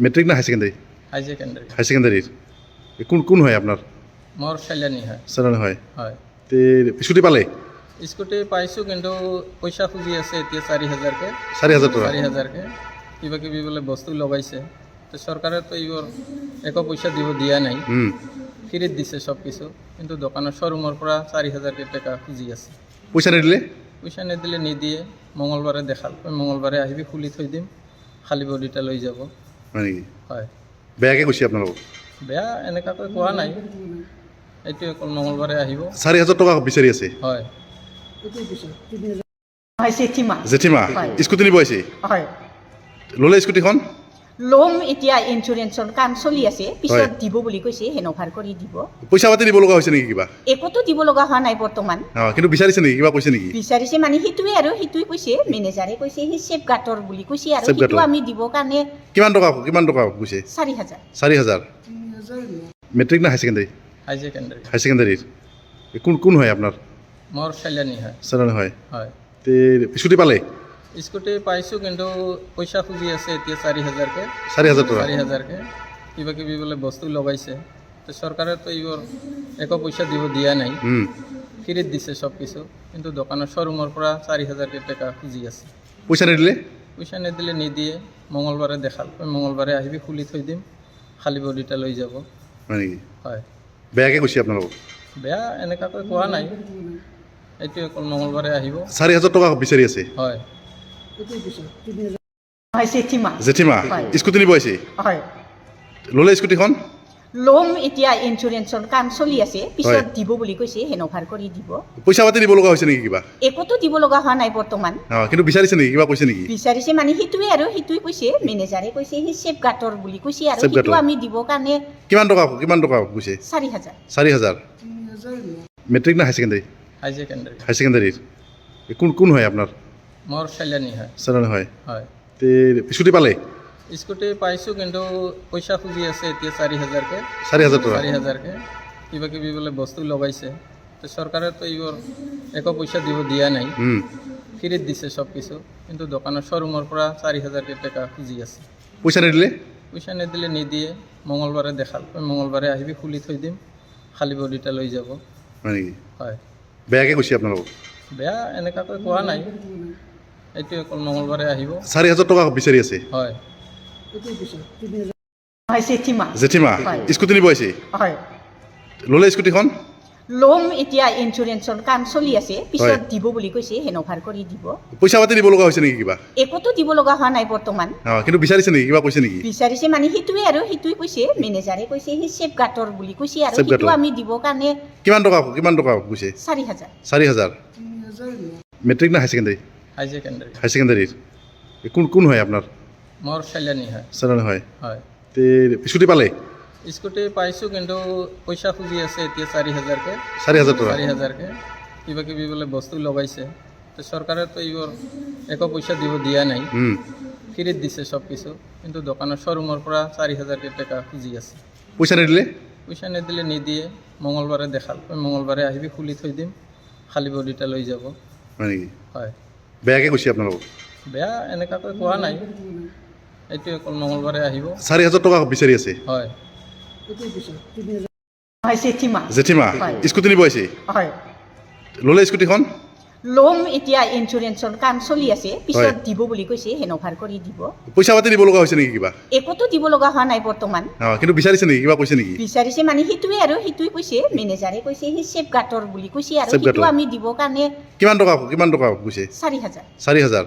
Matric না হাই secondary? হাই secondary. হাই সেকেন্ডাৰিৰ কোন কোন হয় আপনাৰ? মোৰ চাইলানি হয়। চালানি হয়। হয়। তে স্কুটি পালে? স্কুটি পাইছোঁ, কিন্তু পইচা খুজি আছে এতিয়া 4,000কে। 4,000 টাকা? 4,000কে কিবা কিবি বোলে বস্তু লগাইছে, তো চৰকাৰেতো এইবোৰ একো পইচা দিয়া নাই, ফ্ৰীত দিছে চব কিছু, কিন্তু দোকানৰ শ্ব'ৰুমৰ পৰা 4,000 টকা খুজি আছে। পইচা নিদিলে? পইচা নিদিলে নিদিয়ে। মঙলবাৰে দেখাল, মঙলবাৰে আহিবি খুলি থৈ দিম, খালী বডিটা লৈ যাব। হয় নেকি? হয়। বেয়াকে কৈছে আপোনালোকক? বেয়া এনেকুৱাকৈ কোৱা নাই, এইটোৱে অকল মঙলবাৰে আহিব। 4,000 টকা বিচাৰি আছে? হয়। হয়, জেঠিমা। জেঠিমা স্কুটি নিব আহিছে? হয়। ল'লে স্কুটিখন? ল'ম, এতিয়া ইঞ্চুৰেঞ্চৰ কাম চলি আছে, পিছত দিব বুলি কৈছে, হেন'ভাৰ কৰি দিব। পইচা পাতি দিব লগা হৈছে নেকি কিবা? একোতো দিব লগা হোৱা নাই বৰ্তমান। কিন্তু বিচাৰিছে নেকি, কিবা কৈছে নেকি? বিচাৰিছে মানে সেইটোৱে আৰু সেইটোৱে কৈছে, মেনেজাৰে কৈছে সেই চেফ গাৰ্ডৰ বুলি কৈছে, আৰু Safeguard সেইটো আমি দিবৰ কাৰণে। কিমান টকা কৈছে? 4,000। 4,000? মেট্ৰিক না হাই সেকেন্ডাৰি? হাই সেকেন্ডাৰি। হাই সেকেন্ডাৰিৰ কোন কোন হয় আপনাৰ? মোৰ চাইলানি হয়। চালানি হয়। হয়। তে স্কুটি পালে? স্কুটি পাইছোঁ, কিন্তু পইচা খুজি আছে এতিয়া 4,000কে। 4,000 টাকা? 4,000কে কিবা কিবি বোলে বস্তু লগাইছে, তো চৰকাৰেতো এইবোৰ একো পইচা দিয়া নাই, ফ্ৰীত দিছে চব কিছু, কিন্তু দোকানৰ শ্ব'ৰুমৰ পৰা 4,000 টকা খুজি আছে। পইচা নিদিলে? পইচা নিদিলে নিদিয়ে। মঙলবাৰে দেখাল, মঙলবাৰে আহিবি খুলি থৈ দিম, খালী বডিটা লৈ যাব। হয় নেকি? হয়। বেয়াকে কৈছে আপোনালোকক? বেয়া এনেকুৱাকৈ কোৱা নাই, এইটোৱে অকল মঙলবাৰে আহিব। 4,000 টকা বিচাৰি আছে? হয়। হয়, জেঠিমা। জেঠিমা স্কুটি নিব আহিছে? হয়। ল'লে স্কুটিখন? ল'ম, এতিয়া ইঞ্চুৰেঞ্চৰ কাম চলি আছে, পিছত দিব বুলি কৈছে, হেন'ভাৰ কৰি দিব। পইচা পাতি দিব লগা হৈছে নেকি কিবা? একোতো দিব লগা হোৱা নাই বৰ্তমান। কিন্তু বিচাৰিছে নেকি, কিবা কৈছে নেকি? বিচাৰিছে মানে সেইটোৱে আৰু সেইটোৱে কৈছে, মেনেজাৰে কৈছে সেই চেফ গাৰ্ডৰ বুলি কৈছে, আৰু Safeguard সেইটো আমি দিবৰ কাৰণে। কিমান টকা কৈছে? 4,000। 4,000? মেট্রিক না হাই সেকেন্ডারি? হাই সেকেন্ডারি। হাই সেকেন্ডারির কোন কোন হয় আপনার? মোৰ চাইলানি হয়। চালানি হয়। হয়। তে স্কুটি পালে? স্কুটি পাইছোঁ, কিন্তু পইচা খুজি আছে এতিয়া 4,000কে। 4,000 টাকা? 4,000কে কিবা কিবি বোলে বস্তু লগাইছে, তো চৰকাৰেতো এইবোৰ একো পইচা দিয়া নাই, ফ্ৰীত দিছে চব কিছু, কিন্তু দোকানৰ শ্ব'ৰুমৰ পৰা 4,000 টকা খুজি আছে। পইচা নিদিলে? পইচা নিদিলে নিদিয়ে। মঙলবাৰে দেখাল, মঙলবাৰে আহিবি খুলি থৈ দিম, খালী বডিটা লৈ যাব। হয় নেকি? হয়। বেয়াকে কৈছে আপোনালোকক? বেয়া এনেকুৱাকৈ কোৱা নাই, এইটোৱে অকল মঙলবাৰে আহিব। 4,000 টকা বিচাৰি আছে? হয়। হয়, জেঠিমা। জেঠিমা স্কুটি নিব আহিছে? হয়। ল'লে স্কুটিখন? ল'ম, এতিয়া ইঞ্চুৰেঞ্চৰ কাম চলি আছে, পিছত দিব বুলি কৈছে, হেন'ভাৰ কৰি দিব। পইচা পাতি দিব লগা হৈছে নেকি কিবা? একোতো দিব লগা হোৱা নাই বৰ্তমান। কিন্তু বিচাৰিছে নেকি, কিবা কৈছে নেকি? বিচাৰিছে মানে সেইটোৱে আৰু সেইটোৱে কৈছে, মেনেজাৰে কৈছে সেই চেফ গাৰ্ডৰ বুলি কৈছে, আৰু Safeguard সেইটো আমি দিবৰ কাৰণে। কিমান টকা কৈছে? 4,000। 4,000? মেট্রিক না হাই সেকেন্ডারি? হাই সেকেন্ডারি। হাই সেকেন্ডারির কোন কোন হয় আপনার? মোৰ চাইলানি হয়। চালানি হয়। হয়। তে স্কুটি পালে? স্কুটি পাইছোঁ, কিন্তু পইচা খুজি আছে এতিয়া 4,000কে। 4,000 টাকা? 4,000কে কিবা কিবি বোলে বস্তু লগাইছে, তো চৰকাৰেতো এইবোৰ একো পইচা দিয়া নাই, ফ্ৰীত দিছে চব কিছু, কিন্তু দোকানৰ শ্ব'ৰুমৰ পৰা 4,000 টকা খুজি আছে। পইচা নিদিলে? পইচা নিদিলে নিদিয়ে। মঙলবাৰে দেখাল, মঙলবাৰে আহিবি খুলি থৈ দিম, খালী বডিটা লৈ যাব। হয় নেকি? হয়। হয়। বেয়াকে কৈছে আপোনালোকক? বেয়া এনেকুৱাকৈ কোৱা নাই, এইটোৱে অকল মঙলবাৰে আহিব। 4,000 টকা বিচাৰি আছে? হয়। হয়, জেঠিমা। জেঠিমা স্কুটি নিব আহিছে? হয়। ল'লে স্কুটিখন? ল'ম, এতিয়া ইঞ্চুৰেঞ্চৰ কাম চলি আছে, পিছত দিব বুলি কৈছে, হেন'ভাৰ কৰি দিব। পইচা পাতি দিব লগা হৈছে নেকি কিবা? একোতো দিব লগা হোৱা নাই বৰ্তমান। কিন্তু বিচাৰিছে নেকি, কিবা কৈছে নেকি? বিচাৰিছে মানে সেইটোৱে আৰু সেইটোৱে কৈছে, মেনেজাৰে কৈছে সেই চেফ গাৰ্ডৰ বুলি কৈছে, আৰু Safeguard সেইটো আমি দিবৰ কাৰণে। কিমান টকা কৈছে? 4,000। 4,000?